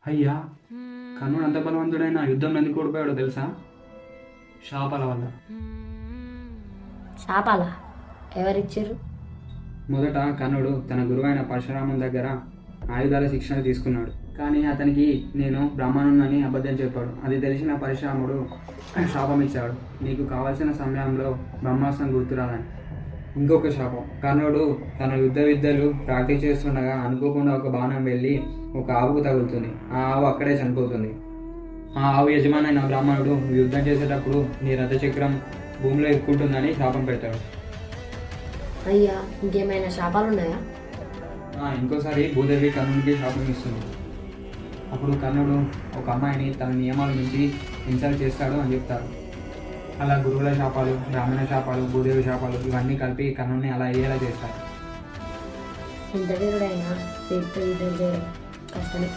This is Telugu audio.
అయ్యా, కర్ణుడు అంత బలవంతుడైన యుద్ధంలో ఎందుకు ఓడిపోయాడో తెలుసా? శాపాల వల్ల. శాపాలా? ఎవరిచ్చారు? మొదట కర్ణుడు తన గురువైన పరశురాముని దగ్గర ఆయుధాల శిక్షణ తీసుకున్నాడు. కానీ అతనికి నేను బ్రాహ్మణునని అబద్ధం చెప్పాడు. అది తెలిసిన పరశురాముడు శాపం ఇచ్చాడు, నీకు కావలసిన సమయంలో బ్రహ్మాస్త్రం గుర్తురాలని. ఇంకొక శాపం, కర్ణుడు తన యుద్ధ విద్యలు ప్రాక్టీస్ చేస్తుండగా అనుకోకుండా ఒక బాణం వెళ్ళి ఒక ఆవుకు తగులుతుంది. ఆ ఆవు అక్కడే చనిపోతుంది. ఆ ఆవు యజమానైన బ్రాహ్మణుడు నువ్వు యుద్ధం చేసేటప్పుడు నీ రథచక్రం భూమిలో ఎక్కుంటుందని శాపం పెడతాడు. అయ్యా, ఇంకేమైనా శాపాలు ఉన్నాయా? ఇంకోసారి భూదేవి కర్ణుడికి శాపం ఇస్తుంది. అప్పుడు కర్ణుడు ఒక అమ్మాయిని తన నియమాల నుంచి ఇన్సల్ట్ చేస్తాడు అని చెప్తారు. అలా గురువుల శాపాలు, బ్రాహ్మణ శాపాలు, భూదేవి శాపాలు ఇవన్నీ కలిపి కర్ణుడిని అలా అయ్యేలా చేస్తారు. ఎంత వీరుడైనా చేతితో యుద్ధం చేయడం కష్టమే.